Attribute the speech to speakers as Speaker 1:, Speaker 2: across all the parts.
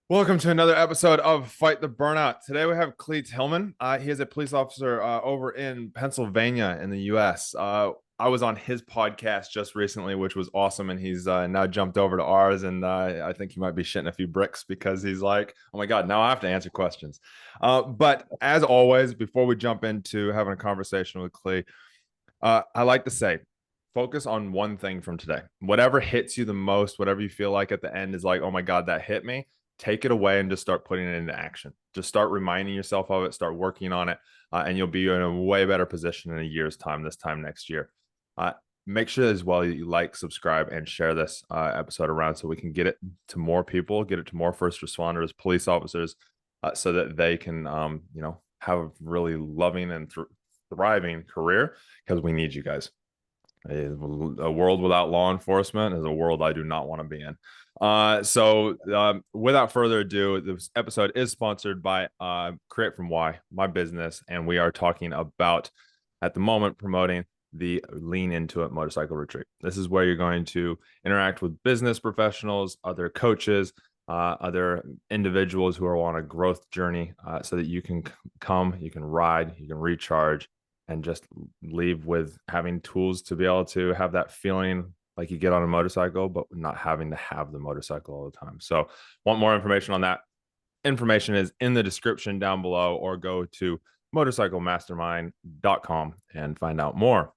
Speaker 1: Welcome to another episode of Fight the Burnout. Today we have Clee Tilman. He is a police officer over in Pennsylvania in the U.S. I was on his podcast just recently, which was awesome, and he's now jumped over to ours, and I think he might be shitting a few bricks because he's like, "Oh my God, now I have to answer questions." But as always, before we jump into having a conversation with Clee, I like to say, focus on one thing from today. Whatever hits you the most, whatever you feel like at the end is like, oh my God, that hit me. Take it away and just start putting it into action. Just start reminding yourself of it, start working on it, and you'll be in a way better position in a year's time, this time next year. Uh, Make sure as well you like, subscribe, and share this episode around so we can get it to more people, get it to more first responders, police officers, so that they can, have a really loving and thriving career because we need you guys. A world without law enforcement is a world I do not want to be in. Without further ado, this episode is sponsored by Create From Why, my business, and we are talking about, at the moment, promoting the Lean Into It motorcycle retreat. This is where you're going to interact with business professionals, other coaches, other individuals who are on a growth journey, so that you can come, you can ride, you can recharge, and just leave with having tools to be able to have that feeling like you get on a motorcycle, but not having to have the motorcycle all the time. So, want more information on that? Information is in the description down below, or go to motorcyclemastermind.com and find out more.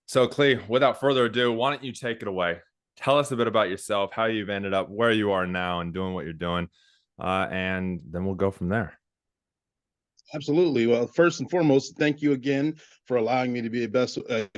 Speaker 1: So, Clee, without further ado, why don't you take it away? Tell us a bit about yourself, how you've ended up where you are now and doing what you're doing, and then we'll go from there.
Speaker 2: Absolutely. Well, first and foremost, thank you again for allowing me to be a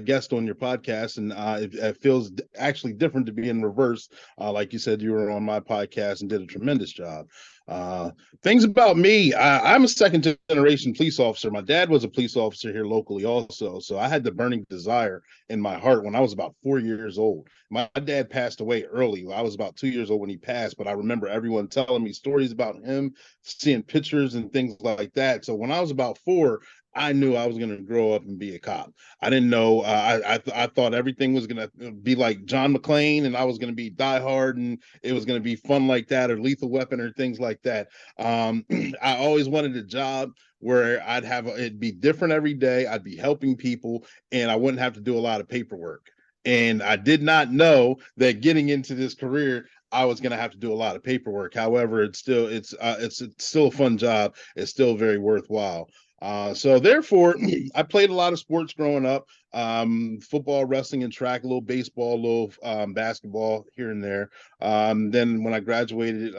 Speaker 2: guest on your podcast. And it feels actually different to be in reverse. Like you said, you were on my podcast and did a tremendous job. Uh, Things about me, I'm a second generation police officer. My dad was a police officer here locally also. So I had the burning desire in my heart when I was about 4 years old. My dad passed away early. I was about 2 years old when he passed, but I remember everyone telling me stories about him, seeing pictures and things like that. So when I was about four, I knew I was going to grow up and be a cop. I didn't know. I thought everything was going to be like John McClane, and I was going to be Die Hard, and it was going to be fun like that, or Lethal Weapon, or things like that. I always wanted a job where it'd be different every day. I'd be helping people, and I wouldn't have to do a lot of paperwork. And I did not know that getting into this career, I was going to have to do a lot of paperwork. However, it's still a fun job. It's still very worthwhile. So therefore, I played a lot of sports growing up: football, wrestling, and track. A little baseball, a little basketball here and there. Then when I graduated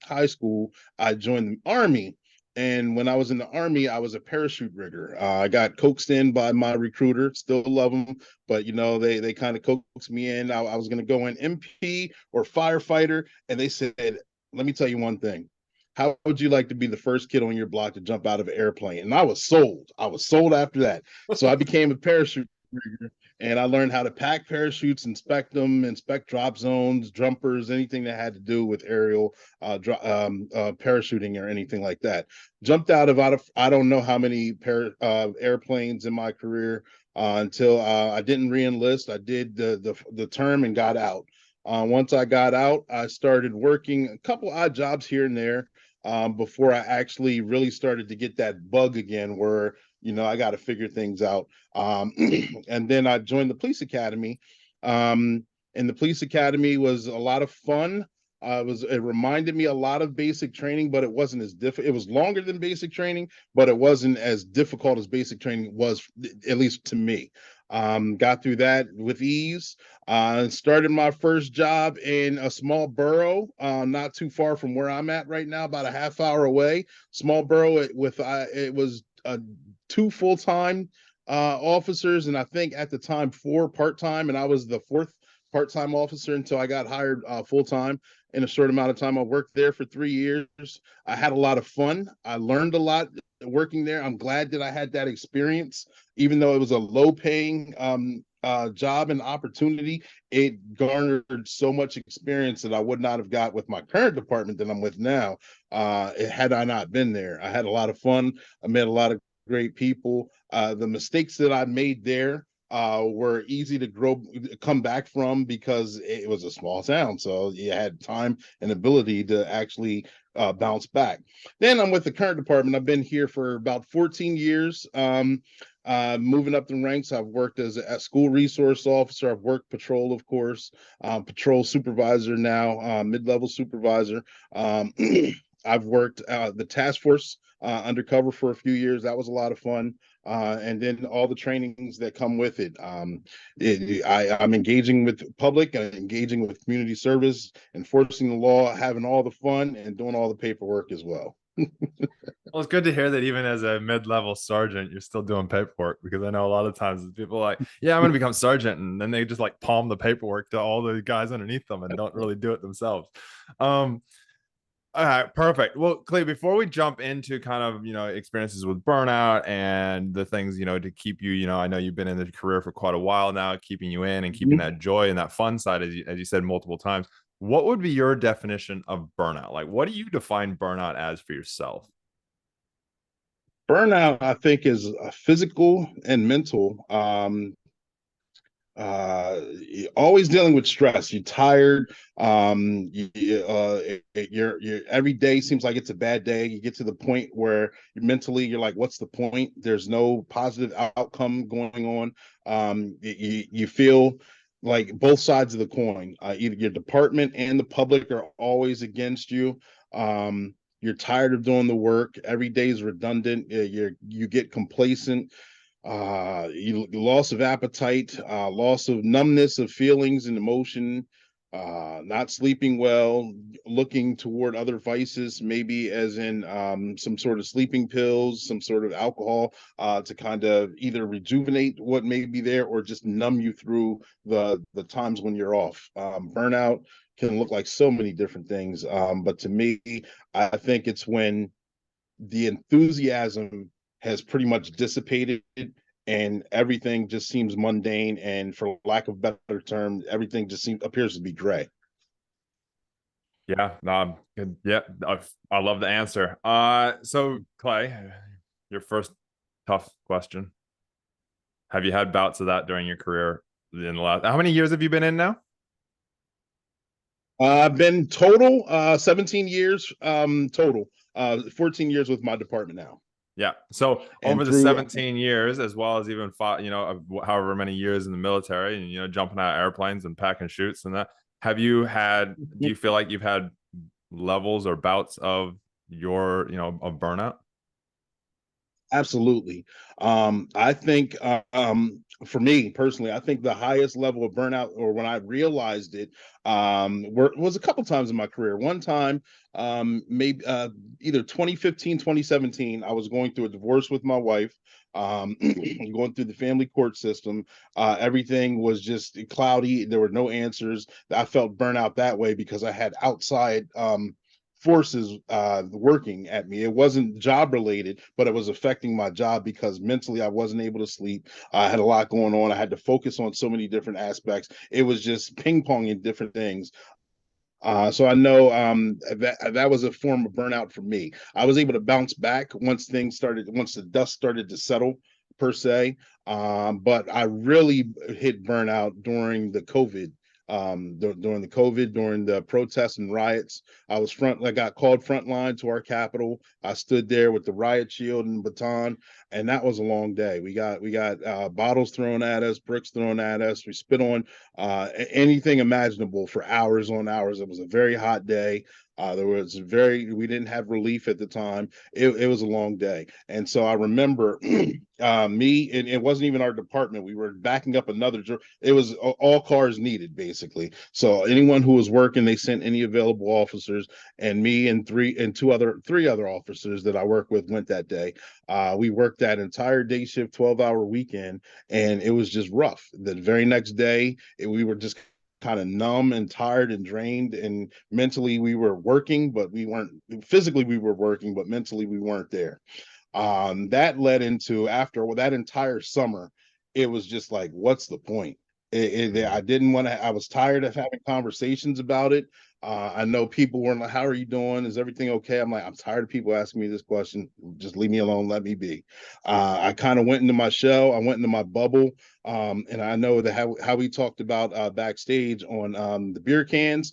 Speaker 2: high school, I joined the Army. And when I was in the Army, I was a parachute rigger. I got coaxed in by my recruiter. Still love them, but they kind of coaxed me in. I was going to go in MP or firefighter, and they said, "Let me tell you one thing. How would you like to be the first kid on your block to jump out of an airplane?" And I was sold. I was sold after that. So I became a parachute rigger, and I learned how to pack parachutes, inspect them, inspect drop zones, jumpers, anything that had to do with aerial parachuting or anything like that. Jumped out of I don't know how many airplanes in my career until I didn't re-enlist. I did the term and got out. Once I got out, I started working a couple odd jobs here and there before I actually really started to get that bug again where, I got to figure things out. And then I joined the police academy. And the police academy was a lot of fun. It reminded me a lot of basic training, but it wasn't as difficult. It was longer than basic training, but it wasn't as difficult as basic training was, at least to me. Got through that with ease. Started my first job in a small borough, not too far from where I'm at right now, about a half hour away. Small borough it was two full-time officers, and I think at the time four part-time, and I was the fourth part-time officer until I got hired full-time in a short amount of time. I worked there for 3 years. I had a lot of fun. I learned a lot working there. I'm glad that I had that experience, even though it was a low-paying job and opportunity. It garnered so much experience that I would not have got with my current department that I'm with now. Had I not been there, I had a lot of fun. I met a lot of great people. The mistakes that I made there were easy to come back from because it was a small town. So you had time and ability to actually bounce back. Then I'm with the current department. I've been here for about 14 years. Moving up the ranks, I've worked as a school resource officer. I've worked patrol, of course, patrol supervisor now, mid-level supervisor. I've worked the task force undercover for a few years. That was a lot of fun. And then all the trainings that come with it. I'm engaging with public and engaging with community service, enforcing the law, having all the fun, and doing all the paperwork as well.
Speaker 1: Well, it's good to hear that even as a mid-level sergeant, you're still doing paperwork, because I know a lot of times people are like, yeah, I'm going to become sergeant. And then they just like palm the paperwork to all the guys underneath them and don't really do it themselves. Um, all right, perfect. Well, Clee, before we jump into kind of, experiences with burnout and the things, to keep you, I know you've been in the career for quite a while now, keeping you in and keeping that joy and that fun side, as you said multiple times. What would be your definition of burnout? Like, what do you define burnout as for yourself?
Speaker 2: Burnout, I think, is physical and mental. Always dealing with stress. You're tired. You're every day seems like it's a bad day. You get to the point where mentally you're like, what's the point? There's no positive outcome going on. You feel like both sides of the coin. Either your department and the public are always against you. You're tired of doing the work. Every day is redundant. You get complacent. Loss of appetite, loss of numbness of feelings and emotion, not sleeping well, looking toward other vices, maybe as in some sort of sleeping pills, some sort of alcohol, to kind of either rejuvenate what may be there or just numb you through the times when you're off. Burnout can look like so many different things, but to me, I think it's when the enthusiasm has pretty much dissipated and everything just seems mundane, and for lack of a better term, everything just appears to be gray.
Speaker 1: Yeah, yeah, I love the answer. So Clay, your first tough question. Have you had bouts of that during your career in the last, how many years have you been in now?
Speaker 2: I've been total 17 years total, 14 years with my department now.
Speaker 1: Yeah. So
Speaker 2: And
Speaker 1: over the
Speaker 2: through
Speaker 1: 17 years, as well as even five, however many years in the military, and jumping out of airplanes and packing chutes and that, do you feel like you've had levels or bouts of of burnout?
Speaker 2: Absolutely. I think for me personally, I think the highest level of burnout, or when I realized it, was a couple times in my career. One time, maybe either 2015, 2017, I was going through a divorce with my wife. Going through the family court system, everything was just cloudy. There were no answers. I felt burnout that way because I had outside forces working at me. It wasn't job related, but it was affecting my job because mentally I wasn't able to sleep. I had a lot going on. I had to focus on so many different aspects. It was just ping ponging different things. So I know that was a form of burnout for me. I was able to bounce back once the dust started to settle, per se. But I really hit burnout during the COVID. During the protests and riots, I got called frontline to our capital. I stood there with the riot shield and baton, and that was a long day. We got bottles thrown at us, bricks thrown at us. We spit on anything imaginable for hours on hours. It was a very hot day. We didn't have relief at the time. It was a long day. And so I remember me, and it wasn't even our department. We were backing up it was all cars needed, basically. So anyone who was working, they sent any available officers, and me and three other officers that I work with went that day. We worked that entire day shift, 12-hour weekend, and it was just rough. The very next day, we were just kind of numb and tired and drained, and mentally we were working, but we weren't. Physically we were working, but mentally we weren't there. That led into, after that entire summer, it was just like, what's the point? I didn't want to. I was tired of having conversations about it. I know people were like, "How are you doing? Is everything okay?" I'm like, I'm tired of people asking me this question. Just leave me alone. Let me be. I kind of went into my shell. I went into my bubble. And I know that how we talked about backstage on the beer cans.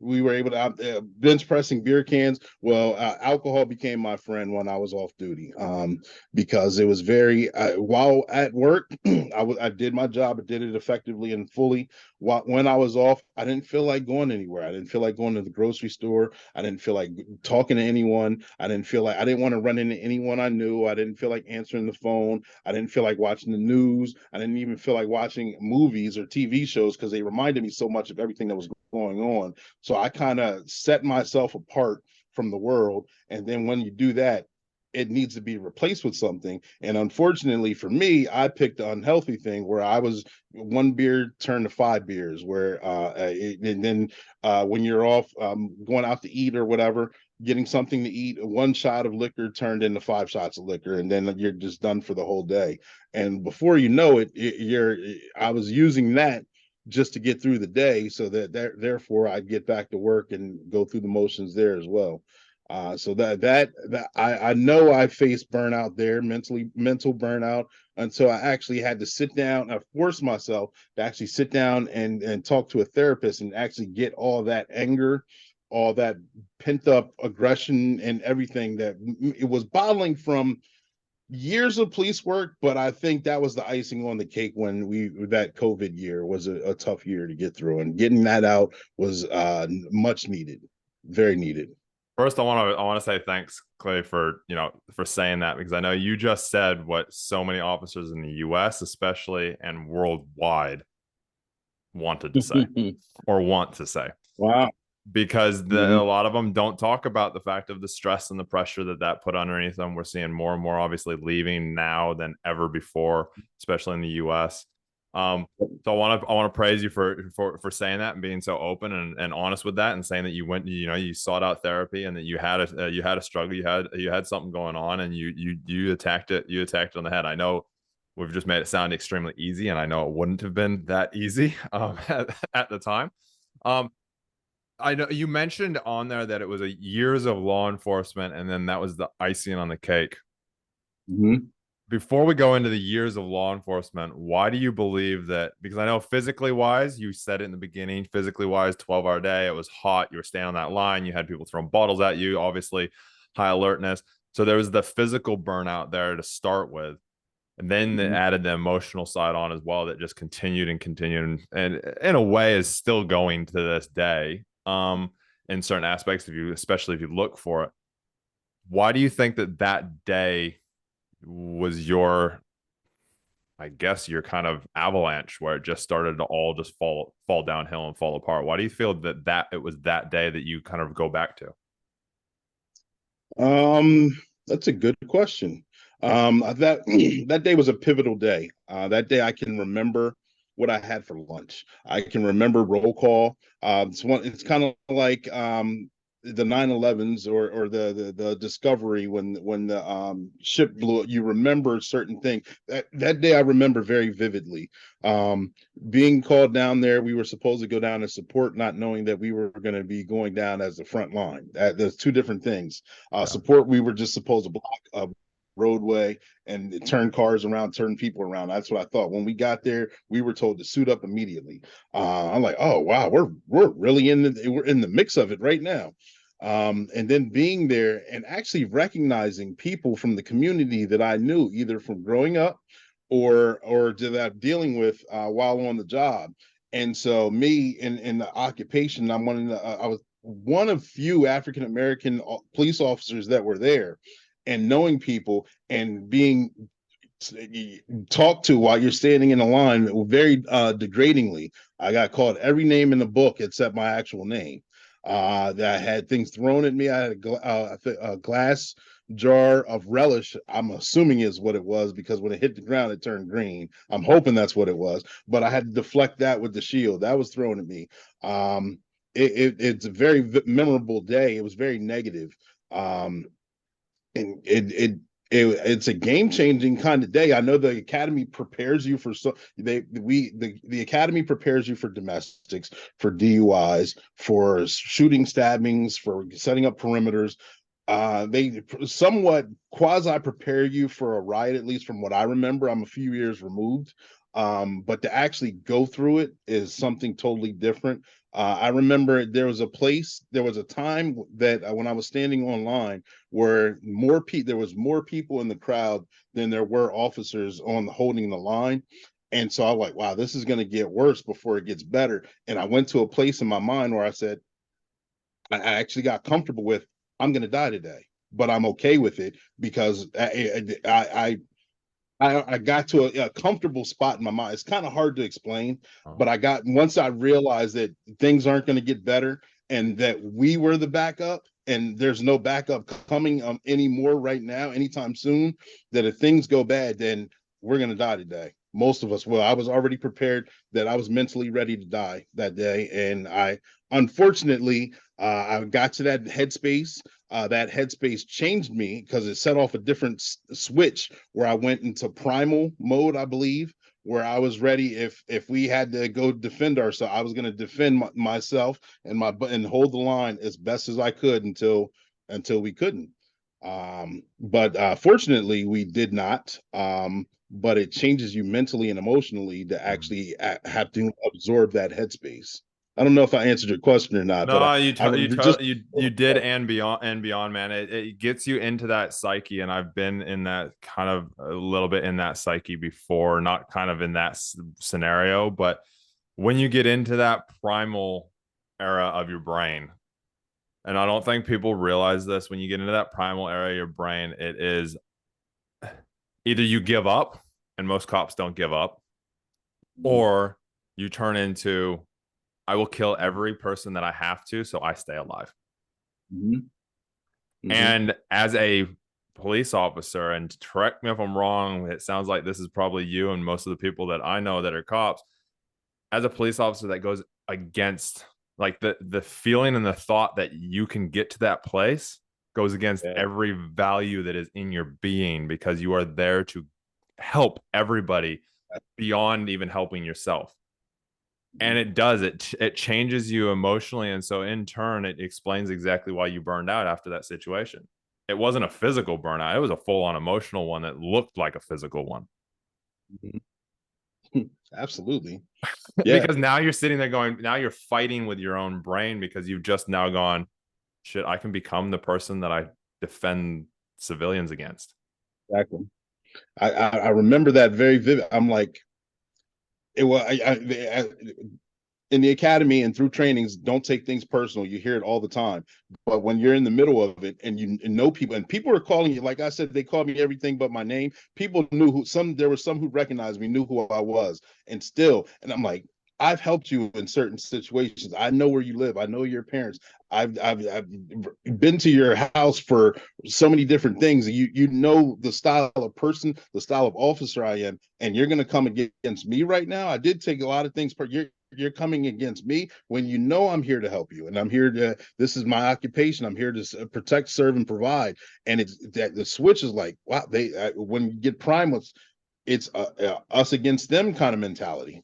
Speaker 2: We were able to bench pressing beer cans. Well, alcohol became my friend when I was off duty, because it was very while at work, I did my job. I did it effectively and fully. When I was off, I didn't feel like going anywhere. I didn't feel like going to the grocery store. I didn't feel like talking to anyone. I didn't want to run into anyone I knew. I didn't feel like answering the phone. I didn't feel like watching the news. I didn't even feel like watching movies or TV shows because they reminded me so much of everything that was going on. So I kind of set myself apart from the world. And then when you do that, it needs to be replaced with something. And unfortunately for me, I picked the unhealthy thing where I was one beer turned to five beers, and then when you're off going out to eat or whatever, getting something to eat, one shot of liquor turned into five shots of liquor, and then you're just done for the whole day. And before you know it, I was using that just to get through the day, so therefore I'd get back to work and go through the motions there as well. So that I know I faced burnout there, mental burnout, until I actually had to sit down. I forced myself to actually sit down and talk to a therapist and actually get all that anger, all that pent up aggression, and everything that it was bottling from years of police work. But I think that was the icing on the cake when that COVID year was a tough year to get through, and getting that out was much needed, very needed.
Speaker 1: First, I want to say thanks, Clay, for for saying that, because I know you just said what so many officers in the U.S., especially and worldwide, wanted to say or want to say,
Speaker 2: Wow.
Speaker 1: because a
Speaker 2: Mhm.
Speaker 1: lot of them don't talk about the fact of the stress and the pressure that put underneath them. We're seeing more and more, obviously, leaving now than ever before, especially in the U.S. So I want to praise you for saying that and being so open and honest with that, and saying that you went, you sought out therapy, and that you had a struggle, you had something going on, and you attacked it on the head. I know we've just made it sound extremely easy, and I know it wouldn't have been that easy at the time. Um, I know you mentioned on there that it was a years of law enforcement, and then that was the icing on the cake.
Speaker 2: Mhm.
Speaker 1: Before we go into the years of law enforcement, why do you believe that? Because I know physically wise, you said it in the beginning, physically wise, 12-hour day, it was hot, you were standing on that line, you had people throwing bottles at you, obviously high alertness. So there was the physical burnout there to start with. And then they
Speaker 2: Mhm.
Speaker 1: added the emotional side on as well, that just continued and continued, and in a way is still going to this day. In certain aspects, if you, especially if you look for it. Why do you think that day was your, I guess, your kind of avalanche where it just started to all just fall downhill and fall apart? Why do you feel that it was that day that you kind of go back to?
Speaker 2: Um, that's a good question. That that day was a pivotal day. That day I can remember what I had for lunch. I can remember roll call. It's kind of like the 9/11s, or the Discovery when the ship blew. You remember certain things. That day I remember very vividly. Um, Being called down there, we were supposed to go down and support, not knowing that we were going to be going down as the front line. There's two different things.
Speaker 1: Yeah.
Speaker 2: Support, we were just supposed to block a roadway and turn cars around, turn people around. That's what I thought. When we got there, we were told to suit up immediately. I'm like, oh wow, we're really we're in the mix of it right now. And then being there and actually recognizing people from the community that I knew, either from growing up or that I'm dealing with while on the job. And so me in the occupation, I was one of few African American police officers that were there, and knowing people and being talked to while you're standing in a line very degradingly. I got called every name in the book except my actual name. That I had things thrown at me. I had a glass jar of relish, I'm assuming is what it was, because when it hit the ground, it turned green. I'm hoping that's what it was, but I had to deflect that with the shield that was thrown at me. It's a very memorable day. It was very negative. And it it's a game-changing kind of day. I know the academy prepares you for the academy prepares you for domestics, for DUIs, for shooting stabbings, for setting up perimeters. They somewhat quasi prepare you for a riot, at least from what I remember. I'm a few years removed. But to actually go through it is something totally different. I remember there was a time that when I was standing online where there was more people in the crowd than there were officers on holding the line. And so I'm like, wow, this is going to get worse before it gets better. And I went to a place in my mind where I said, I actually got comfortable with, I'm going to die today, but I'm okay with it because I got to a comfortable spot in my mind. It's kind of hard to explain, but once I realized that things aren't going to get better and that we were the backup and there's no backup coming anymore right now, anytime soon, that if things go bad, then we're going to die today. Most of us will. I was already prepared that I was mentally ready to die that day. And unfortunately, I got to that headspace. That headspace changed me because it set off a different switch where I went into primal mode, I believe, where I was ready. If we had to go defend ourselves, I was going to defend myself and hold the line as best as I could until we couldn't. But fortunately, we did not. But it changes you mentally and emotionally to actually have to absorb that headspace. I don't know if I answered your question or not, but
Speaker 1: No,
Speaker 2: just
Speaker 1: you did and beyond, man. It gets you into that psyche, and I've been in that kind of a little bit in that psyche before, not kind of in that scenario, but when you get into that primal era of your brain, and I don't think people realize this, when you get into that primal area of your brain, it is either you give up, and most cops don't give up, or you turn into I will kill every person that I have to so I stay alive.
Speaker 2: mm-hmm. Mm-hmm.
Speaker 1: And as a police officer, and correct me if I'm wrong, it sounds like this is probably you and most of the people that I know that are cops. As a police officer, that goes against like the feeling and the thought that you can get to that place goes against every value that is in your being, because you are there to help everybody beyond even helping yourself. And it changes you emotionally, and so in turn it explains exactly why you burned out after that situation. It wasn't a physical burnout, it was a full-on emotional one that looked like a physical one.
Speaker 2: Absolutely. Yeah.
Speaker 1: Because now you're sitting there going, now you're fighting with your own brain, because you've just now gone, shit, I can become the person that I defend civilians against.
Speaker 2: Exactly. I remember that very vivid. I'm like, it was in the academy and through trainings, don't take things personal. You hear it all the time. But when you're in the middle of it and you know people, and people are calling you, like I said, they called me everything but my name. People knew there were some who recognized me, knew who I was, and I'm like, I've helped you in certain situations. I know where you live. I know your parents. I've been to your house for so many different things. You know the style of person, the style of officer I am, and you're going to come against me right now. I did take a lot of things, but you're coming against me when you know I'm here to help you, and I'm here to. This is my occupation. I'm here to protect, serve, and provide. And it's that the switch is like, wow. When you get prime, it's us against them kind of mentality.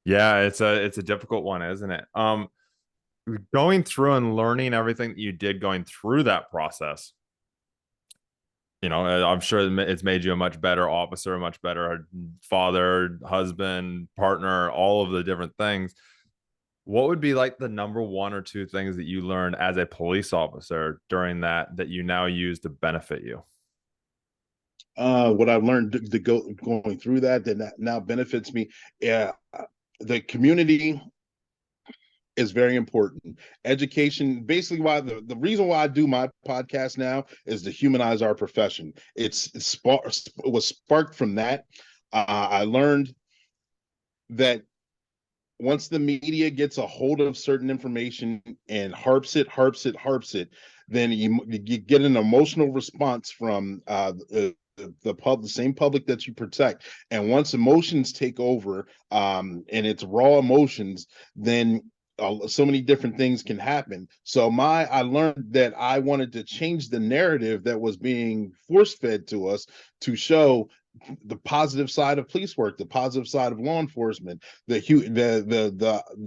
Speaker 1: Yeah, it's a difficult one, isn't it? Going through and learning everything that you did going through that process, I'm sure it's made you a much better officer, a much better father, husband, partner, all of the different things. What would be like the number one or two things that you learned as a police officer during that you now use to benefit you?
Speaker 2: What I've learned going through that now benefits me. Yeah, the community is very important. Education, basically, why the reason why I do my podcast now is to humanize our profession. It was sparked from that. I learned that once the media gets a hold of certain information and harps it, then you get an emotional response from the same public that you protect. And once emotions take over, and it's raw emotions, then so many different things can happen. So I learned that I wanted to change the narrative that was being force fed to us to show the positive side of police work, the positive side of law enforcement, the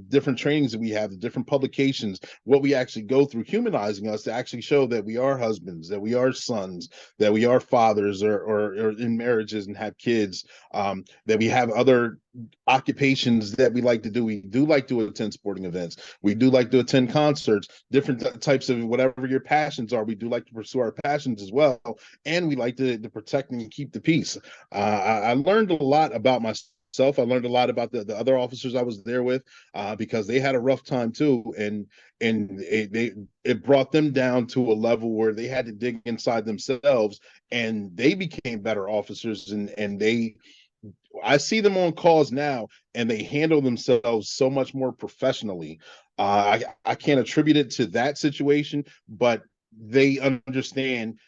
Speaker 2: different trainings that we have, the different publications, what we actually go through, humanizing us to actually show that we are husbands, that we are sons, that we are fathers, or in marriages and have kids, that we have other occupations that we like to do. We do like to attend sporting events. We do like to attend concerts, different types of whatever your passions are. We do like to pursue our passions as well. And we like to protect and keep the peace. I learned a lot about myself. I learned a lot about the other officers I was there with, because they had a rough time too, and it brought them down to a level where they had to dig inside themselves, and they became better officers, and I see them on calls now, and they handle themselves so much more professionally. I can't attribute it to that situation, but they understand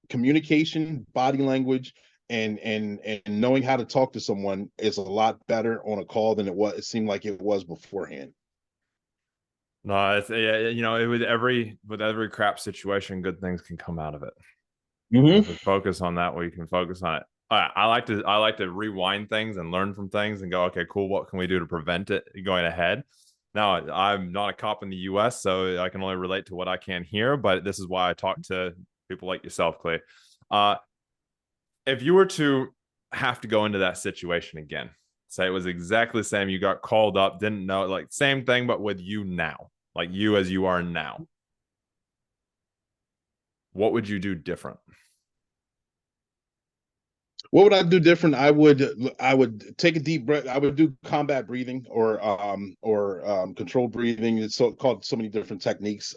Speaker 2: communication, body language, and knowing how to talk to someone is a lot better on a call than it seemed like it was beforehand.
Speaker 1: No, it's with every crap situation, good things can come out of it. If
Speaker 2: Mm-hmm.
Speaker 1: we focus on that, we can focus on it. I like to rewind things and learn from things and go, okay, cool. What can we do to prevent it going ahead? Now, I'm not a cop in the U.S., so I can only relate to what I can hear. But this is why I talk to people like yourself, Clay. Uh, if you were to have to go into that situation again, say it was exactly the same, you got called up, didn't know, like same thing, but with you now, like you as you are now, what would you do different?
Speaker 2: What would I do different? I would take a deep breath. I would do combat breathing, or controlled breathing. It's called so many different techniques.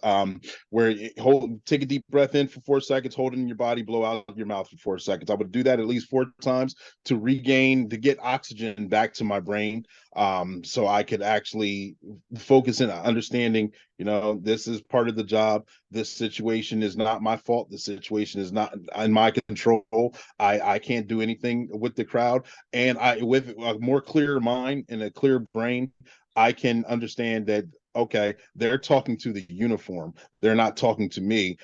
Speaker 2: Where you take a deep breath in for 4 seconds, hold it in your body, blow out your mouth for 4 seconds. I would do that at least 4 times to get oxygen back to my brain, so I could actually focus in understanding. This is part of the job. This situation is not my fault. The situation is not in my control. I can't do anything with the crowd, and with a more clear mind and a clear brain, I can understand that. Okay, they're talking to the uniform. They're not talking to me.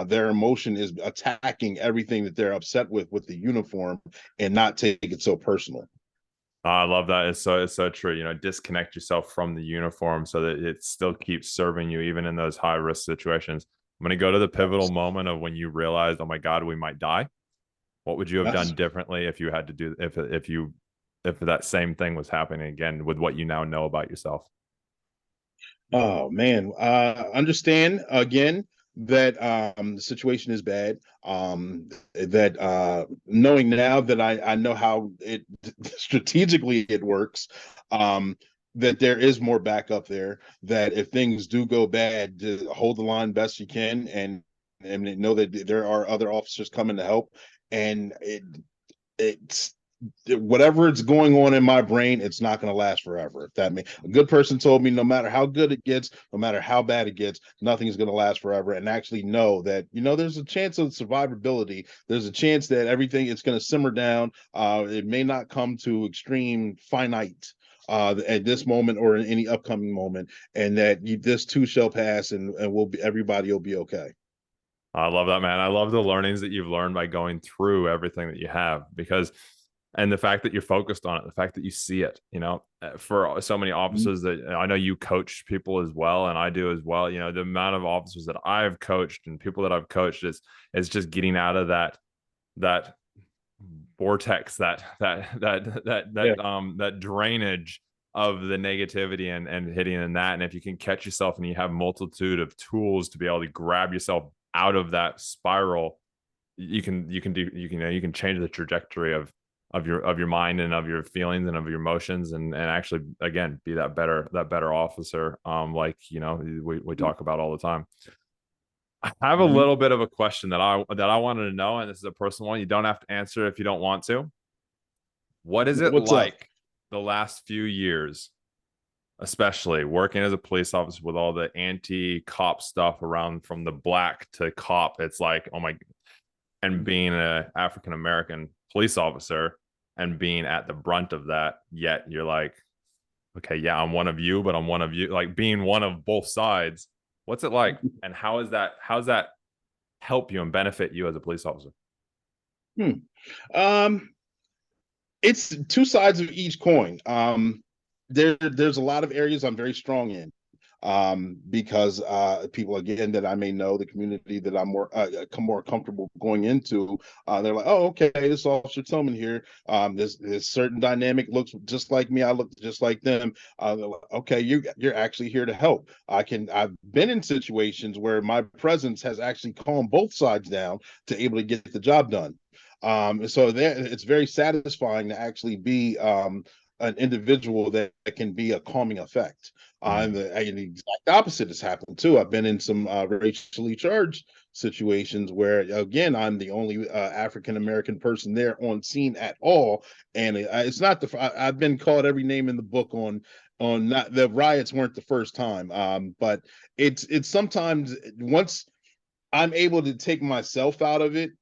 Speaker 2: Their emotion is attacking everything that they're upset with the uniform, and not take it so personal.
Speaker 1: I love that. It's so true. Disconnect yourself from the uniform so that it still keeps serving you even in those high risk situations. I'm gonna go to the pivotal
Speaker 2: Yes.
Speaker 1: moment of when you realized, oh my God, we might die. What would you have
Speaker 2: Yes.
Speaker 1: done differently if you had to do if that same thing was happening again with what you now know about yourself?
Speaker 2: Oh man, understand again that the situation is bad. That knowing now that I know how it strategically it works, that there is more backup there. That if things do go bad, to hold the line best you can, and know that there are other officers coming to help, and it's whatever it's going on in my brain, it's not going to last forever. If that means a good person told me, no matter how good it gets, no matter how bad it gets, nothing is going to last forever. And actually know that there's a chance of survivability. There's a chance that everything it's going to simmer down. It may not come to extreme finite at this moment or in any upcoming moment, and that this too shall pass, and everybody will be okay.
Speaker 1: I love that, man. I love the learnings that you've learned by going through everything that you have and the fact that you're focused on it, the fact that you see it, for so many officers that I know you coach people as well, and I do as well. The amount of officers that I've coached and people that I've coached is just getting out of that vortex,
Speaker 2: Yeah.
Speaker 1: that drainage of the negativity and hitting in that. And if you can catch yourself and you have multitude of tools to be able to grab yourself out of that spiral, you can change the trajectory of your mind and of your feelings and of your emotions, and actually again be that better officer, like we talk about all the time. I have a
Speaker 2: Mhm.
Speaker 1: little bit of a question that I wanted to know, and this is a personal one. You don't have to answer if you don't want to. What is it
Speaker 2: What's up?
Speaker 1: like the last few years, especially working as a police officer with all the anti-cop stuff around from the black to cop? It's like, oh my, and being an African American police officer and being at the brunt of that, yet you're like, okay, yeah, I'm one of you, but I'm one of you, like being one of both sides. What's it like? And how's that help you and benefit you as a police officer?
Speaker 2: Hmm. Um, it's two sides of each coin. There's a lot of areas I'm very strong in. Because people again that I may know, the community that I'm more comfortable going into, they're like, oh, okay, this Officer Tillman here. This certain dynamic looks just like me. I look just like them. They're like, okay, you're actually here to help. I've been in situations where my presence has actually calmed both sides down to able to get the job done. So there, it's very satisfying to actually be an individual that can be a calming effect. And the exact opposite has happened too. I've been in some racially charged situations where, again, I'm the only African American person there on scene at all, and it's not I've been called every name in the book on not the riots weren't the first time, but it's sometimes once I'm able to take myself out of it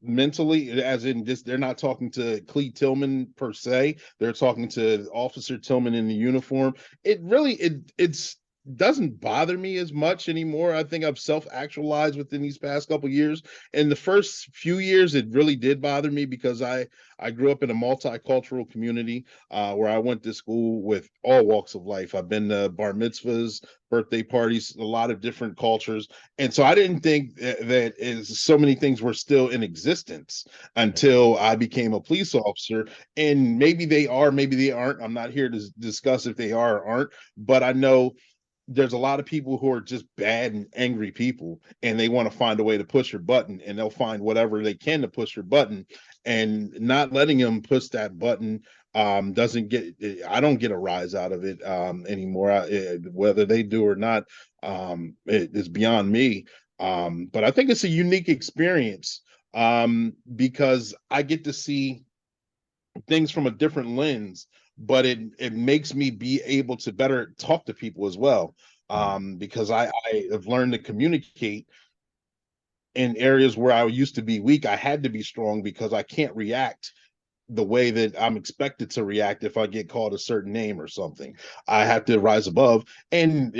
Speaker 2: mentally, as in this, they're not talking to Clee Tilman per se, they're talking to Officer Tillman in the uniform. It really it's doesn't bother me as much anymore. I think I've self-actualized within these past couple years. In the first few years, it really did bother me because I grew up in a multicultural community where I went to school with all walks of life. I've been to bar mitzvahs, birthday parties, a lot of different cultures, and so I didn't think that is so many things were still in existence until I became a police officer. And maybe they are, maybe they aren't. I'm not here to discuss if they are or aren't, but I know there's a lot of people who are just bad and angry people, and they want to find a way to push your button, and they'll find whatever they can to push your button, and not letting them push that button doesn't get, I don't get a rise out of it anymore. Whether they do or not, it's beyond me. But I think it's a unique experience because I get to see things from a different lens, but it makes me be able to better talk to people as well. Because I have learned to communicate in areas where I used to be weak. I had to be strong because I can't react the way that I'm expected to react if I get called a certain name or something. I have to rise above and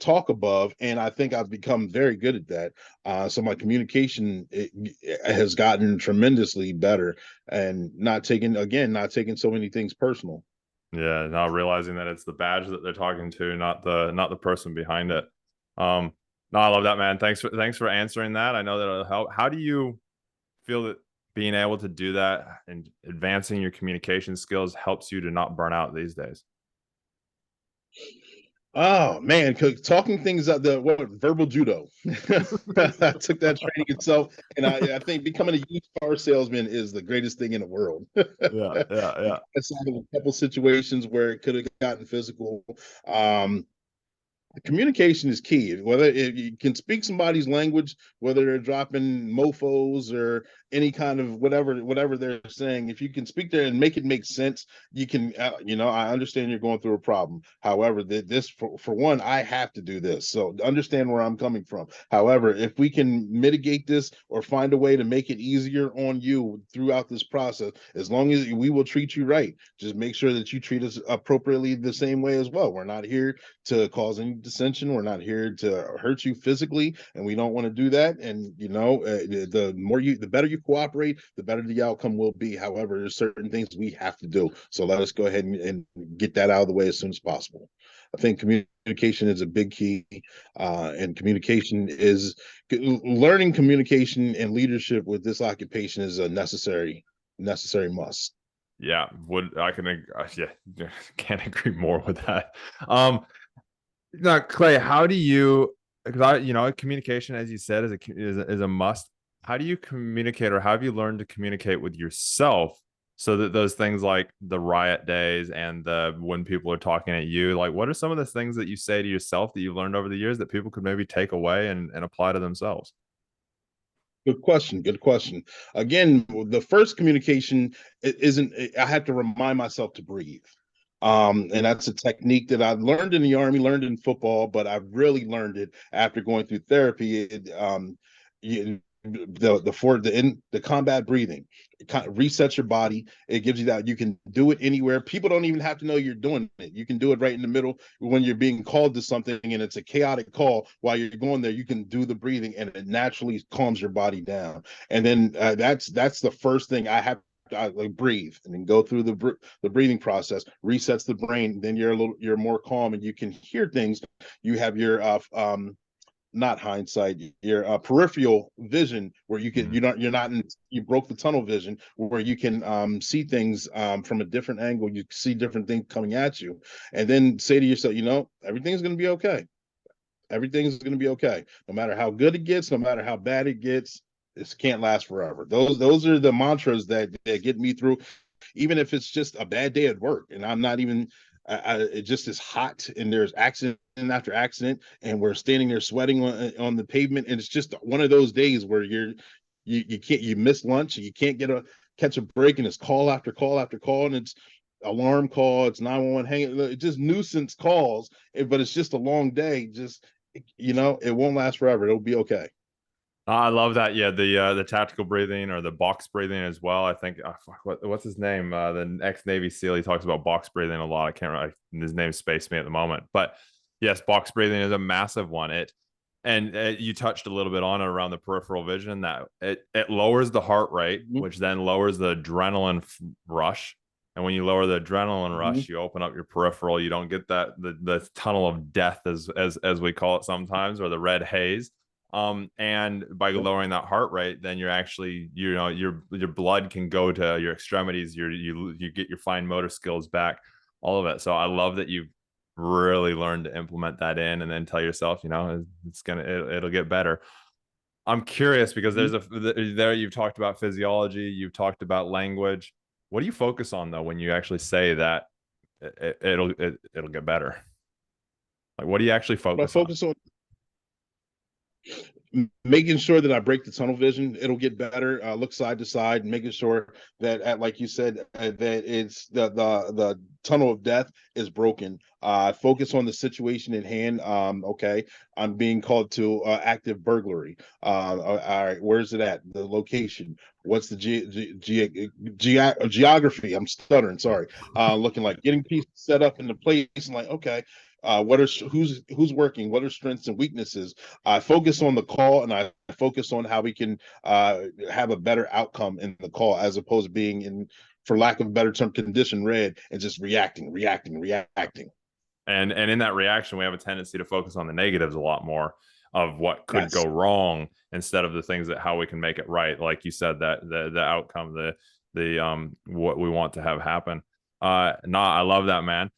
Speaker 2: talk above, and I think I've become very good at that. So my communication has gotten tremendously better, and not taking so many things personal.
Speaker 1: Yeah, now realizing that it's the badge that they're talking to, not the person behind it. No, I love that, man. Thanks for answering that. I know that it'll help. How do you feel that being able to do that and advancing your communication skills helps you to not burn out these days?
Speaker 2: Oh man, talking things out, the what, verbal judo. I took that training itself, and I think becoming a used car salesman is the greatest thing in the world.
Speaker 1: Yeah, yeah, yeah.
Speaker 2: It's a couple situations where it could have gotten physical. Um, Communication is key. Whether if you can speak somebody's language, whether they're dropping mofos or any kind of whatever they're saying, if you can speak there and make it make sense, you can. I understand you're going through a problem. However, this for one, I have to do this, so understand where I'm coming from. However, if we can mitigate this or find a way to make it easier on you throughout this process, as long as we will treat you right, just make sure that you treat us appropriately the same way as well. We're not here to cause any dissension. We're not here to hurt you physically, and we don't want to do that. And the better you cooperate, the better the outcome will be. However, there's certain things we have to do. So let us go ahead and get that out of the way as soon as possible. I think communication is a big key, and communication is learning communication and leadership with this occupation is a necessary must.
Speaker 1: Yeah, would I can yeah, can't agree more with that. Now, Clay, how do you, because communication, as you said, is a must. How do you communicate, or how have you learned to communicate with yourself so that those things like the riot days and the when people are talking at you, like what are some of the things that you say to yourself that you've learned over the years that people could maybe take away and apply to themselves?
Speaker 2: Good question. Good question. Again, the first communication isn't, I have to remind myself to breathe. And that's a technique that I learned in the Army, learned in football, but I really learned it after going through therapy. the combat breathing. It kind of resets your body. It gives you that you can do it anywhere. People don't even have to know you're doing it. You can do it right in the middle when you're being called to something and it's a chaotic call. While you're going there, you can do the breathing and it naturally calms your body down. And then that's the first thing I have. I like breathe and then go through the breathing process, resets the brain. Then you're more calm and you can hear things. You have your not hindsight, your peripheral vision, where you can you're not in, you broke the tunnel vision, where you can see things from a different angle. You see different things coming at you, and then say to yourself, everything's going to be okay. Everything's going to be okay, no matter how good it gets, no matter how bad it gets. This can't last forever. Those are the mantras that get me through, even if it's just a bad day at work and I'm not even it just is hot and there's accident after accident and we're standing there sweating on the pavement, and it's just one of those days where you can't, you miss lunch and you can't catch a break, and it's call after call after call, and it's alarm call, it's 911 hanging, it's just nuisance calls, but it's just a long day. Just it won't last forever. It'll be okay.
Speaker 1: I love that. Yeah, the tactical breathing or the box breathing as well. I think what's his name? The ex-Navy SEAL. He talks about box breathing a lot. I can't remember. His name escapes me at the moment. But yes, box breathing is a massive one. You touched a little bit on it around the peripheral vision, that it lowers the heart rate,
Speaker 2: Mm-hmm.
Speaker 1: which then lowers the adrenaline rush. And when you lower the adrenaline
Speaker 2: Mm-hmm.
Speaker 1: rush, you open up your peripheral. You don't get the tunnel of death as we call it sometimes, or the red haze. And by
Speaker 2: Yep.
Speaker 1: lowering that heart rate, then you're actually, your blood can go to your extremities, you get your fine motor skills back, all of it. So I love that you've really learned to implement that in, and then tell yourself, it'll get better. I'm curious because
Speaker 2: Mm-hmm.
Speaker 1: there you've talked about physiology, you've talked about language. What do you focus on though when you actually say that it'll get better? Like, what do you actually
Speaker 2: But I
Speaker 1: focus on?
Speaker 2: focus on making sure that I break the tunnel vision. It'll get better. Look side to side, making sure that, like you said, that it's the tunnel of death is broken. Focus on the situation at hand. Okay, I'm being called to active burglary. All right, where's it at? The location. What's the geography? I'm stuttering. Sorry. Looking like getting pieces set up in the place, and like, okay, who's working? What are strengths and weaknesses? I focus on the call, and I focus on how we can have a better outcome in the call, as opposed to being in, for lack of a better term, condition red and just reacting.
Speaker 1: And in that reaction, we have a tendency to focus on the negatives a lot more, of what could go
Speaker 2: Yes.
Speaker 1: wrong, instead of the things that how we can make it right. Like you said, that the outcome, the what we want to have happen. No, I love that, man.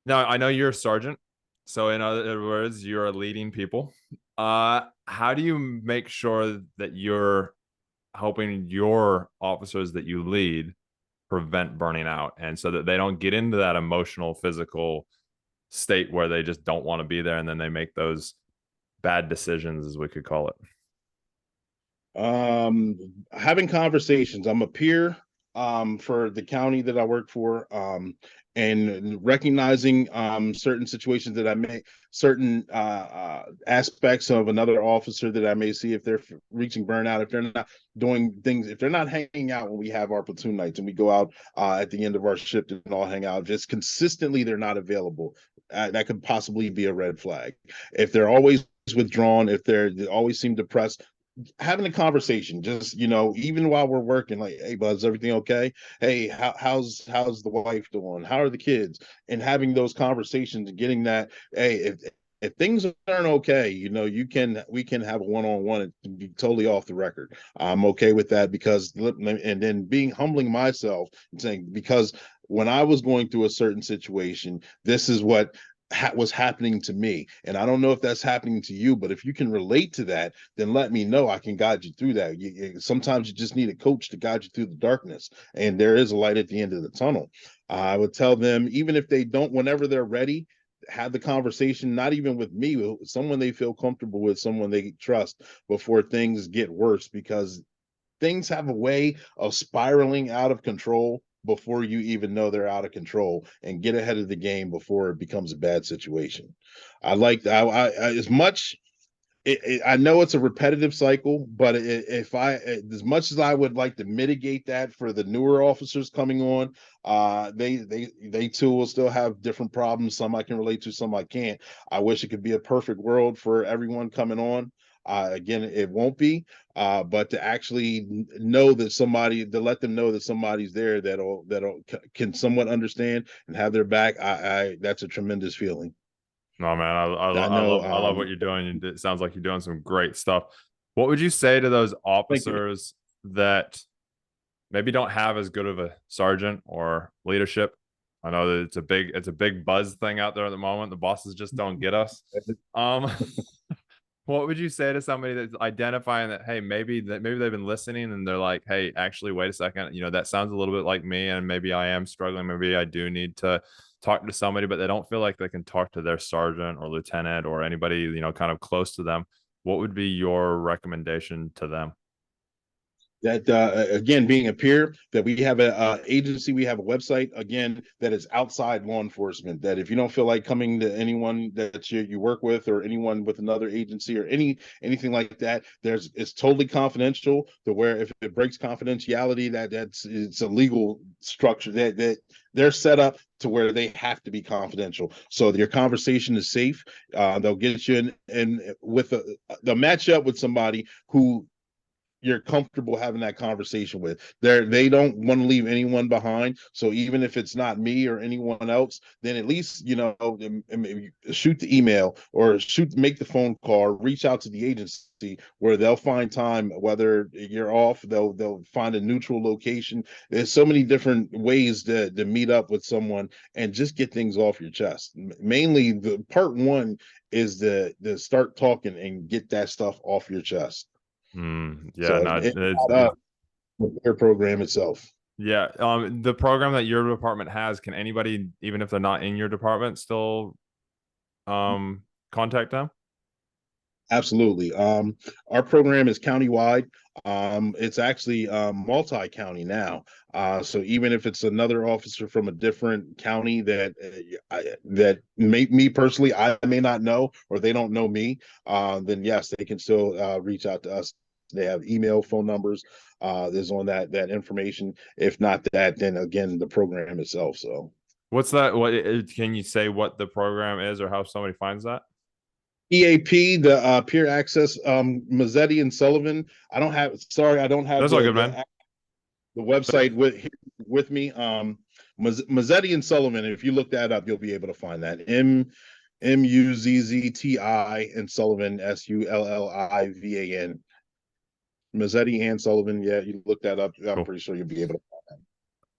Speaker 1: Now I know you're a sergeant, so in other words, you're leading people. How do you make sure that you're helping your officers that you lead prevent burning out, and so that they don't get into that emotional, physical state where they just don't want to be there, and then they make those bad decisions, as we could call it?
Speaker 2: Having conversations. I'm a peer for the county that I work for, and recognizing certain situations that I may, certain aspects of another officer that I may see, if they're reaching burnout, if they're not doing things, if they're not hanging out when we have our platoon nights and we go out at the end of our shift and all hang out, just consistently they're not available. That could possibly be a red flag. If they're always withdrawn, if they always seem depressed, having a conversation, just even while we're working, like, hey buzz, everything okay? Hey, how's the wife doing? How are the kids? And having those conversations and getting that, hey, if things aren't okay, we can have a one-on-one and be totally off the record. I'm okay with that, because, and then being humbling myself and saying, because when I was going through a certain situation, this is what was happening to me, and I don't know if that's happening to you, but if you can relate to that, then let me know. I can guide you through that. Sometimes you just need a coach to guide you through the darkness, and there is a light at the end of the tunnel. I would tell them, even if they don't, whenever they're ready, have the conversation, not even with me, with someone they feel comfortable with, someone they trust, before things get worse, because things have a way of spiraling out of control before you even know they're out of control, and get ahead of the game before it becomes a bad situation. I like, as much I know it's a repetitive cycle, but if I, as much as I would like to mitigate that for the newer officers coming on, they too will still have different problems. Some I can relate to, some I can't. I wish it could be a perfect world for everyone coming on. Again, it won't be, but to actually know that somebody, to let them know that somebody's there that'll can somewhat understand and have their back, I that's a tremendous feeling.
Speaker 1: No, man,
Speaker 2: I know.
Speaker 1: I love what you're doing. It sounds like you're doing some great stuff. What would you say to those
Speaker 2: Thank you.
Speaker 1: officers that maybe don't have as good of a sergeant or leadership? I know that it's a big buzz thing out there at the moment. The bosses just don't get us. Um, what would you say to somebody that's identifying that, hey, maybe they've been listening and they're like, hey, actually, wait a second, that sounds a little bit like me, and maybe I am struggling. Maybe I do need to talk to somebody, but they don't feel like they can talk to their sergeant or lieutenant or anybody, kind of close to them. What would be your recommendation to them?
Speaker 2: That again, being a peer, that we have a agency, we have a website again that is outside law enforcement. That if you don't feel like coming to anyone that you work with, or anyone with another agency, or anything like that, it's totally confidential. To where if it breaks confidentiality, it's a legal structure that they're set up to where they have to be confidential. So your conversation is safe. They'll get you in with they'll match up with somebody who you're comfortable having that conversation with. They don't want to leave anyone behind. So even if it's not me or anyone else, then at least shoot the email, or make the phone call, or reach out to the agency where they'll find time. Whether you're off, they'll find a neutral location. There's so many different ways to meet up with someone and just get things off your chest. Mainly, the part one is the start talking and get that stuff off your chest.
Speaker 1: Yeah,
Speaker 2: So
Speaker 1: no,
Speaker 2: it's not their program itself.
Speaker 1: yeah. The program that your department has, can anybody, even if they're not in your department, still contact them?
Speaker 2: Absolutely. Our program is countywide. It's actually multi-county now. So even if it's another officer from a different county that me personally, I may not know, or they don't know me, then yes, they can still reach out to us. They have email, phone numbers. There's on that information. If not that, then again, the program itself. So
Speaker 1: What's that? What can you say what the program is or how somebody finds that?
Speaker 2: EAP, the peer access, Mazzetti and Sullivan. I don't have
Speaker 1: That's all good, man.
Speaker 2: the website with me. Mazzetti and Sullivan. If you look that up, you'll be able to find that. Muzzti and Sullivan, Sullivan. Mazzetti and Sullivan. Yeah, you look that up. I'm
Speaker 1: Cool.
Speaker 2: pretty sure you'll be able to.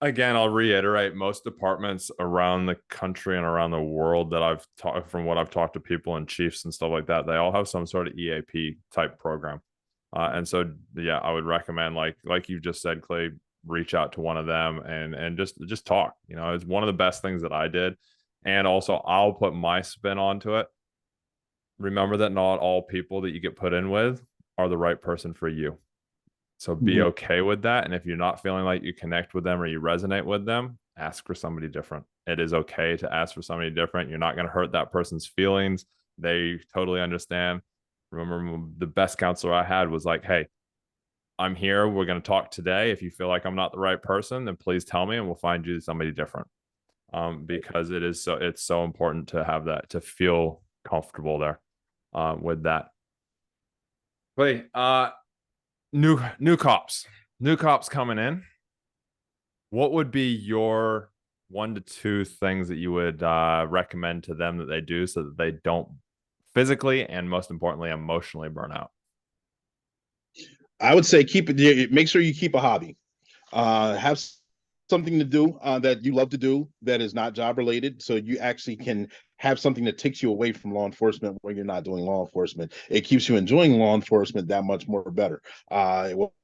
Speaker 1: Again, I'll reiterate, most departments around the country and around the world that I've talked, from what I've talked to people and chiefs and stuff like that, they all have some sort of EAP type program. And so, yeah, I would recommend, like you just said, Clay, reach out to one of them and just talk. It's one of the best things that I did. And also, I'll put my spin onto it. Remember that not all people that you get put in with are the right person for you. So be
Speaker 2: Mhm.
Speaker 1: okay with that. And if you're not feeling like you connect with them or you resonate with them, ask for somebody different. It is okay to ask for somebody different. You're not going to hurt that person's feelings. They totally understand. Remember, the best counselor I had was like, hey, I'm here. We're going to talk today. If you feel like I'm not the right person, then please tell me and we'll find you somebody different. Because it's so important to have that, to feel comfortable there with that. But new cops, new cops coming in. What would be your 1 to 2 things that you would recommend to them that they do so that they don't physically and most importantly emotionally burn out?
Speaker 2: I would say make sure you keep a hobby. Have something to do that you love to do that is not job related, so you actually can have something that takes you away from law enforcement when you're not doing law enforcement. It keeps you enjoying law enforcement that much more better.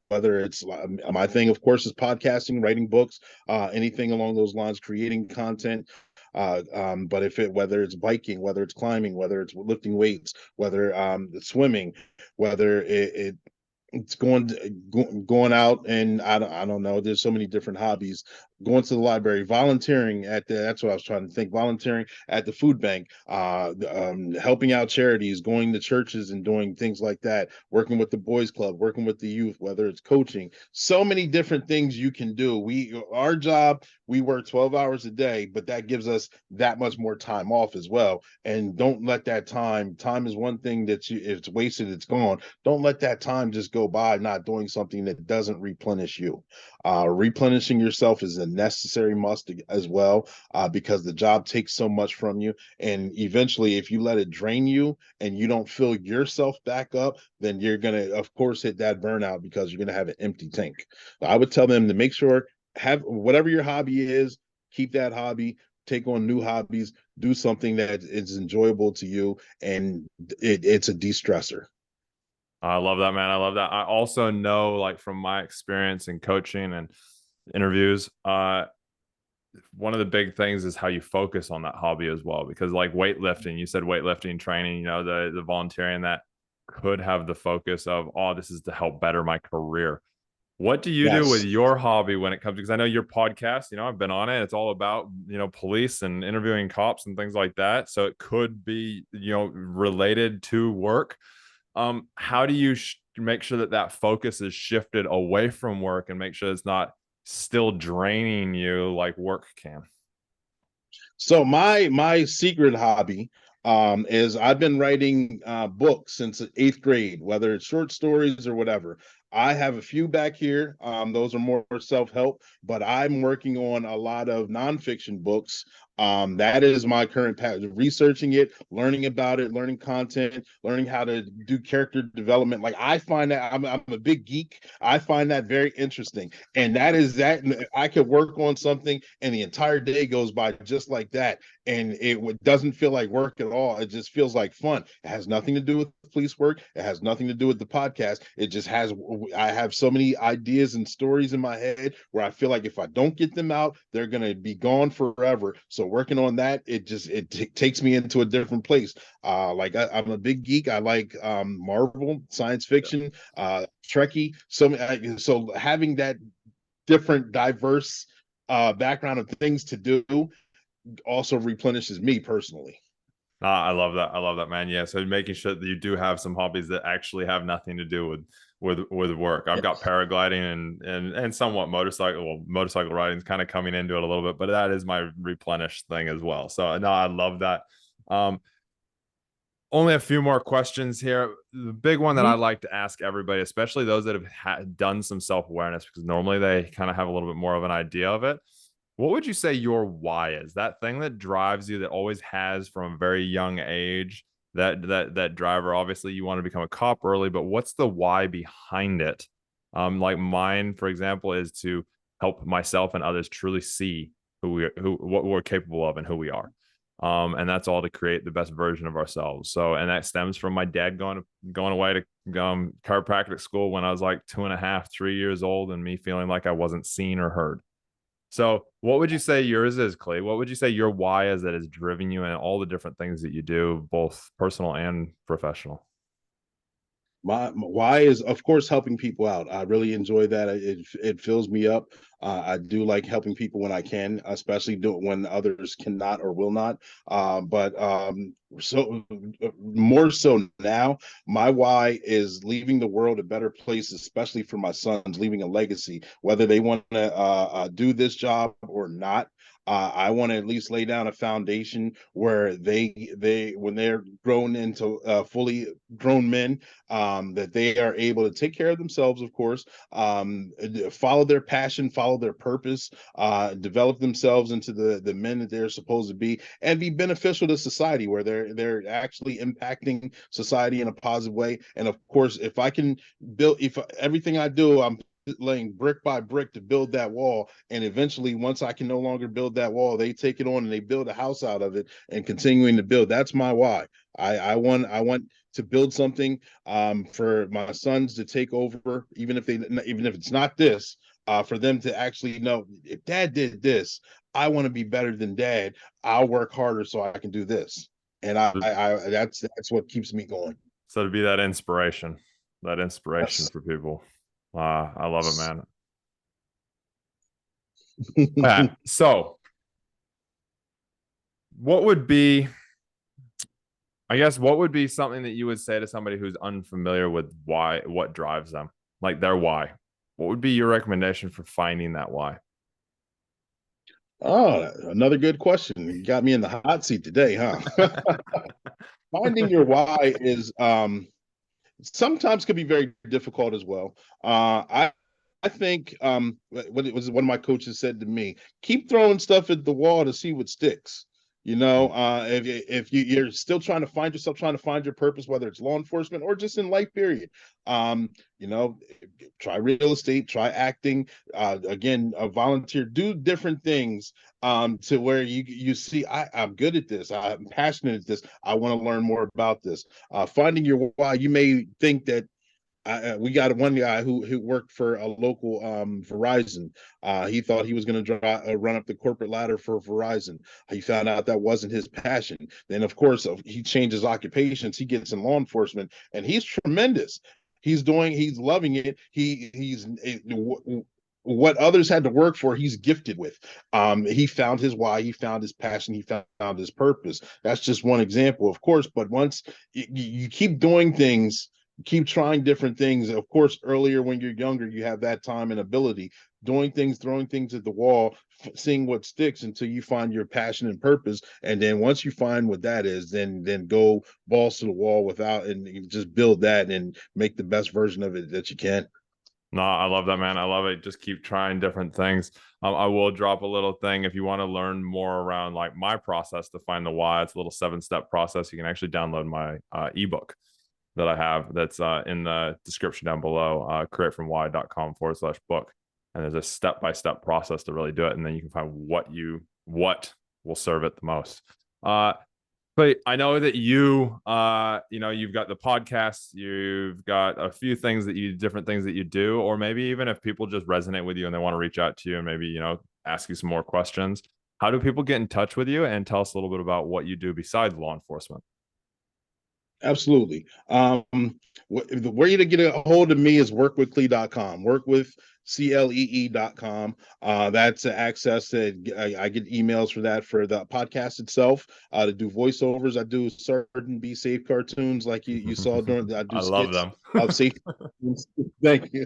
Speaker 2: Whether it's my thing, of course, is podcasting, writing books, anything along those lines, creating content. But whether it's biking, whether it's climbing, whether it's lifting weights, whether it's swimming, whether it's going out, and I don't know. There's so many different hobbies going to the library, volunteering at that's what I was trying to think, volunteering at the food bank, helping out charities, going to churches and doing things like that, working with the boys club, working with the youth, whether it's coaching, so many different things you can do. Our job, we work 12 hours a day, but that gives us that much more time off as well. And don't let that time is one thing that if it's wasted, it's gone. Don't let that time just go by not doing something that doesn't replenish you. Replenishing yourself is a necessary must as well, because the job takes so much from you. And eventually, if you let it drain you and you don't fill yourself back up, then you're going to, of course, hit that burnout because you're going to have an empty tank. So I would tell them to make sure, have whatever your hobby is, keep that hobby, take on new hobbies, do something that is enjoyable to you, and it's a de-stressor.
Speaker 1: I love that, man. I love that. I also know, like from my experience in coaching and interviews, one of the big things is how you focus on that hobby as well. Because like weightlifting, you said weightlifting training, the volunteering that could have the focus of, oh, this is to help better my career. What do you do with
Speaker 2: Yes.
Speaker 1: your hobby when it comes, because I know your podcast, I've been on it. It's all about, police and interviewing cops and things like that. So it could be, related to work. How do you make sure that that focus is shifted away from work and make sure it's not still draining you like work can?
Speaker 2: So my secret hobby is I've been writing books since the eighth grade, whether it's short stories or whatever. I have a few back here. Those are more self-help, but I'm working on a lot of nonfiction books. That is my current path, researching it, learning about it, learning content, learning how to do character development. Like I find that I'm a big geek. I find that very interesting. And that is that I could work on something and the entire day goes by just like that. And it doesn't feel like work at all. It just feels like fun. It has nothing to do with police work. It has nothing to do with the podcast. It just has, I have so many ideas and stories in my head where I feel like if I don't get them out, they're going to be gone forever. So working on that, takes me into a different place. Like I'm a big geek. I like Marvel, science fiction, Trekkie. So having that different, diverse background of things to do also replenishes me personally.
Speaker 1: I love that. I love that, man. Yeah. So making sure that you do have some hobbies that actually have nothing to do with work. I've got
Speaker 2: Yes.
Speaker 1: paragliding and somewhat motorcycle riding is kind of coming into it a little bit, but that is my replenish thing as well. So no, I love that. Um, Only a few more questions here. The big one that I
Speaker 2: Mhm.
Speaker 1: like to ask everybody, especially those that have done some self awareness, because normally they kind of have a little bit more of an idea of it. What would you say your why is? That thing that drives you, that always has from a very young age. That driver. Obviously, you want to become a cop early, but what's the why behind it? Like mine, for example, is to help myself and others truly see what we're capable of and who we are. And that's all to create the best version of ourselves. So, and that stems from my dad going away to chiropractic school when I was like 2.5, 3 years old, and me feeling like I wasn't seen or heard. So, what would you say yours is, Clee? What would you say your why is that has driven you in all the different things that you do, both personal and professional?
Speaker 2: My why is, of course, helping people out. I really enjoy that. It fills me up. I do like helping people when I can, especially when others cannot or will not. But so more so now, my why is leaving the world a better place, especially for my sons, leaving a legacy, whether they want to do this job or not. I want to at least lay down a foundation where they when they're grown into fully grown men, that they are able to take care of themselves, of course, follow their passion, follow their purpose, develop themselves into the men that they're supposed to be, and be beneficial to society, where they're actually impacting society in a positive way. And of course, if I can build, if everything I do, I'm laying brick by brick to build that wall, and eventually once I can no longer build that wall, they take it on and they build a house out of it and continuing to build. That's my why. I want to build something for my sons to take over, even if it's not this, for them to actually know, if dad did this, I want to be better than dad. I'll work harder so I can do this. And that's what keeps me going.
Speaker 1: So to be that inspiration
Speaker 2: Yes.
Speaker 1: for people. I love it, man. So what would be, I guess, what would be something that you would say to somebody who's unfamiliar with what drives them, like their why? What would be your recommendation for finding that why?
Speaker 2: Oh, another good question. You got me in the hot seat today, huh? Finding your why is sometimes can be very difficult as well. I think what it was one of my coaches said to me, keep throwing stuff at the wall to see what sticks. If you're still trying to find yourself, trying to find your purpose, whether it's law enforcement or just in life, period. You know, try real estate, try acting, again, volunteer, do different things to where you see I'm good at this, I'm passionate at this, I want to learn more about this. Finding your why, you may think that we got one guy who worked for a local Verizon. He thought he was going to run up the corporate ladder for Verizon. He found out that wasn't his passion. Then, of course, he changes occupations. He gets in law enforcement, and he's tremendous. He's loving it. He's what others had to work for, he's gifted with. He found his why, he found his passion, he found his purpose. That's just one example, of course. But once you keep doing things, keep trying different things. Of course, earlier when you're younger, you have that time and ability, doing things, throwing things at the wall, seeing what sticks until you find your passion and purpose. And then once you find what that is, then go balls to the wall without, and you just build that and make the best version of it that you can.
Speaker 1: No, I love that, man. I love it. Just keep trying different things. I will drop a little thing if you want to learn more around like my process to find the why. It's a little 7-step process. You can actually download my ebook that I have that's in the description down below, createfromwhy.com/book. And there's a step-by-step process to really do it. And then you can find what will serve it the most. But I know that you've got the podcast, you've got a few different things that you do, or maybe even if people just resonate with you and they want to reach out to you and maybe, ask you some more questions. How do people get in touch with you, and tell us a little bit about what you do besides law enforcement?
Speaker 2: Absolutely. The way to get a hold of me is workwithclee.com. Workwithclee.com. That's access that I get emails for that for the podcast itself. To do voiceovers, I do certain Be Safe cartoons like you saw during. I do
Speaker 1: I love
Speaker 2: skits
Speaker 1: them.
Speaker 2: of safety. Thank you.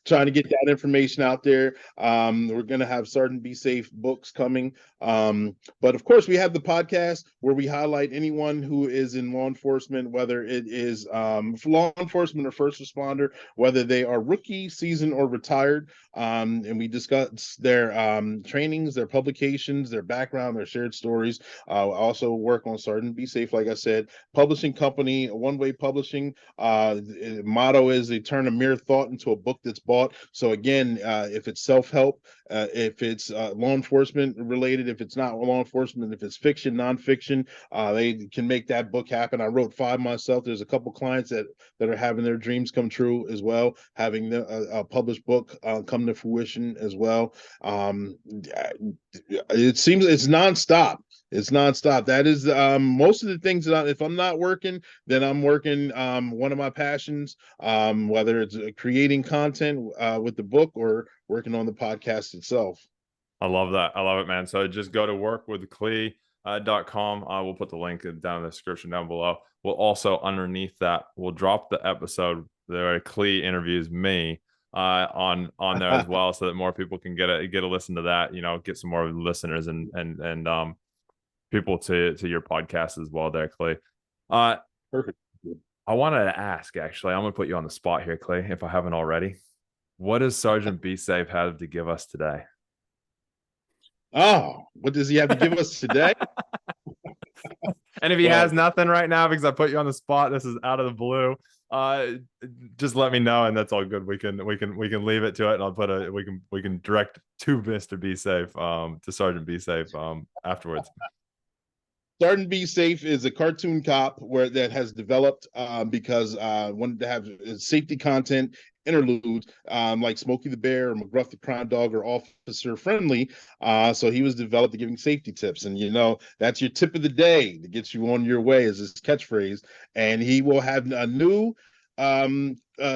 Speaker 2: Trying to get that information out there. We're gonna have certain Be Safe books coming. But of course, we have the podcast where we highlight anyone who is in law enforcement, whether it is law enforcement or first responder, whether they are rookie, seasoned, or retired. And we discuss their trainings, their publications, their background, their shared stories. Also work on certain Be Safe, like I said, publishing company, One Way Publishing. Motto is they turn a mere thought into a book that's bought. So again, if it's self-help, if it's law enforcement related, if it's not law enforcement, if it's fiction, nonfiction, they can make that book happen. I wrote 5 myself. There's a couple clients that are having their dreams come true as well, having a published book come to fruition as well. It seems it's nonstop. It's nonstop. That is most of the things that if I'm not working, then I'm working one of my passions, whether it's creating content with the book or working on the podcast itself.
Speaker 1: I love that. I love it, man. So just go to workwithclee.com. We'll put the link down in the description down below. We'll also underneath that, we'll drop the episode where Clee interviews me on there as well, so that more people can get a listen to that. Get some more listeners and people to your podcast as well, there, Clee.
Speaker 2: Perfect.
Speaker 1: I wanted to ask, actually, I'm gonna put you on the spot here, Clee, if I haven't already. What does Sergeant Be Safe have to give us today?
Speaker 2: Oh, what does he have to give us today?
Speaker 1: And if he has nothing right now, because I put you on the spot, this is out of the blue. Just let me know, and that's all good. We can leave it to it, and I'll put we can direct to Mr. Be Safe, to Sergeant Be Safe, afterwards.
Speaker 2: Sergeant Be Safe is a cartoon cop that has developed because wanted to have safety content interludes like Smokey the Bear or McGruff the Crime Dog or Officer Friendly. So he was developed to giving safety tips, and that's your tip of the day to get you on your way as his catchphrase. And he will have a new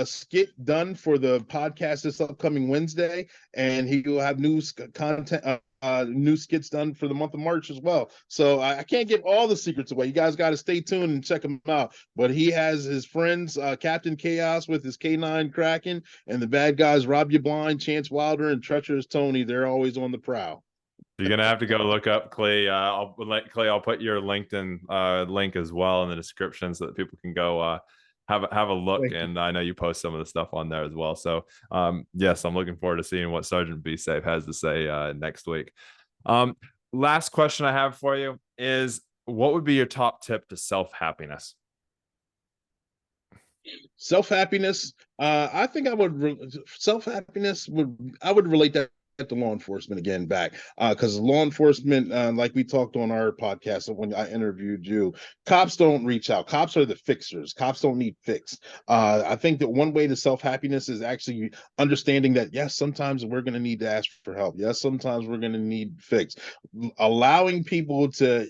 Speaker 2: skit done for the podcast this upcoming Wednesday, and he will have new content, new skits done for the month of March as well. So I can't give all the secrets away. You guys got to stay tuned and check him out. But he has his friends, Captain Chaos with his K9 Kraken, and the bad guys Rob You Blind, Chance Wilder, and Treacherous Tony. They're always on the prowl.
Speaker 1: You're gonna have to go look up Clee. I'll put your LinkedIn link as well in the description so that people can go have a look. And I know you post some of the stuff on there as well. So yes, I'm looking forward to seeing what Sergeant Be Safe has to say next week. Last question I have for you is, what would be your top tip to self-happiness?
Speaker 2: Self-happiness. I think I would self-happiness I would relate that to law enforcement again back, because law enforcement, like we talked on our podcast when I interviewed you, cops don't reach out. Cops are the fixers. Cops don't need fixed. I think that one way to self-happiness is actually understanding that yes, sometimes we're going to need to ask for help. Yes, sometimes we're going to need fixed. Allowing people to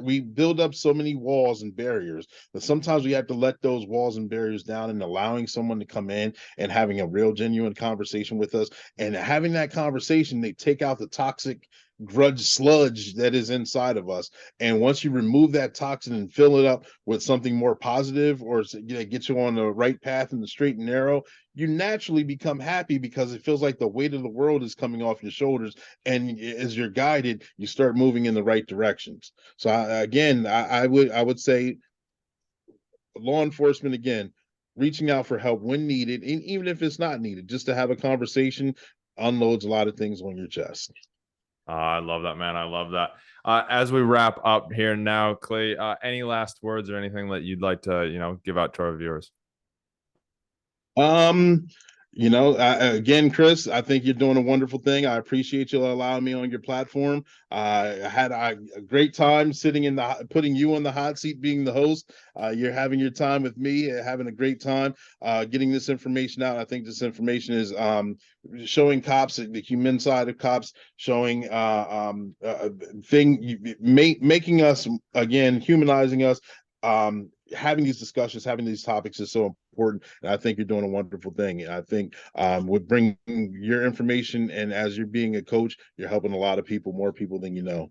Speaker 2: we build up so many walls and barriers that sometimes we have to let those walls and barriers down, and allowing someone to come in and having a real genuine conversation with us, and having that conversation, they take out the toxic grudge sludge that is inside of us. And once you remove that toxin and fill it up with something more positive, or get you on the right path in the straight and narrow, you naturally become happy because it feels like the weight of the world is coming off your shoulders. And as you're guided, you start moving in the right directions. So I would say law enforcement, again, reaching out for help when needed, and even if it's not needed, just to have a conversation unloads a lot of things on your chest.
Speaker 1: I love that, man. I love that. As we wrap up here now, Clee, any last words or anything that you'd like to, give out to our viewers?
Speaker 2: Again, Chris, I think you're doing a wonderful thing. I appreciate you allowing me on your platform. I had a great time putting you on the hot seat, being the host. You're having your time with me, having a great time getting this information out. I think this information is showing cops the human side of cops, showing making us, again, humanizing us. Having these discussions, having these topics is so important, and I think you're doing a wonderful thing. And I think with bringing your information, and as you're being a coach, you're helping a lot of people, more people than you know.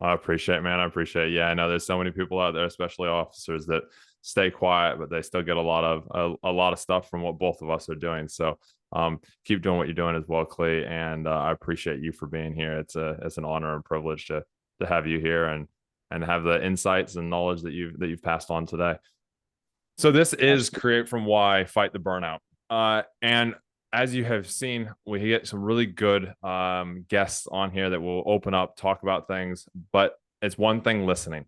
Speaker 1: I appreciate it, man. I appreciate it. Yeah, I know there's so many people out there, especially officers, that stay quiet, but they still get a lot of stuff from what both of us are doing. So keep doing what you're doing as well, Clee. And I appreciate you for being here. It's an honor and privilege to have you here and have the insights and knowledge that you've passed on today. So this is Create From Why, Fight the Burnout. And as you have seen, we get some really good guests on here that will open up, talk about things, but it's one thing listening.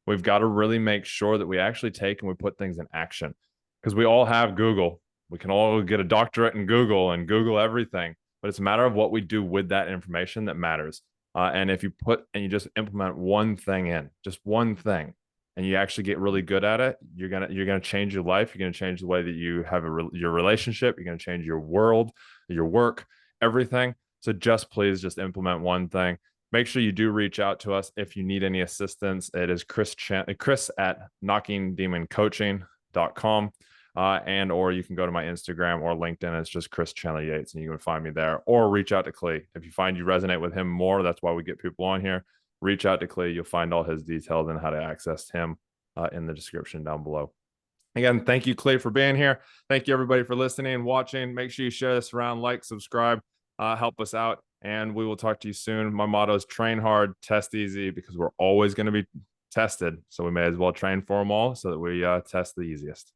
Speaker 1: We've got to really make sure that we actually take and we put things in action, because we all have Google. We can all get a doctorate in Google and Google everything, but it's a matter of what we do with that information that matters. And if you you just implement one thing just one thing, and you actually get really good at it, you're gonna change your life. You're gonna change the way that you have your relationship. You're gonna change your world, your work, everything. So please implement one thing. Make sure you do reach out to us if you need any assistance. It is Chris at knockingdemoncoaching.com. And or you can go to my Instagram or LinkedIn. It's just Chris Chandler-Yates, and you can find me there, or reach out to Clee. If you find you resonate with him more, that's why we get people on here. Reach out to Clee. You'll find all his details and how to access him in the description down below. Again, thank you, Clee, for being here. Thank you, everybody, for listening and watching. Make sure you share this around, like, subscribe, help us out, and we will talk to you soon. My motto is train hard, test easy, because we're always going to be tested. So we may as well train for them all so that we test the easiest.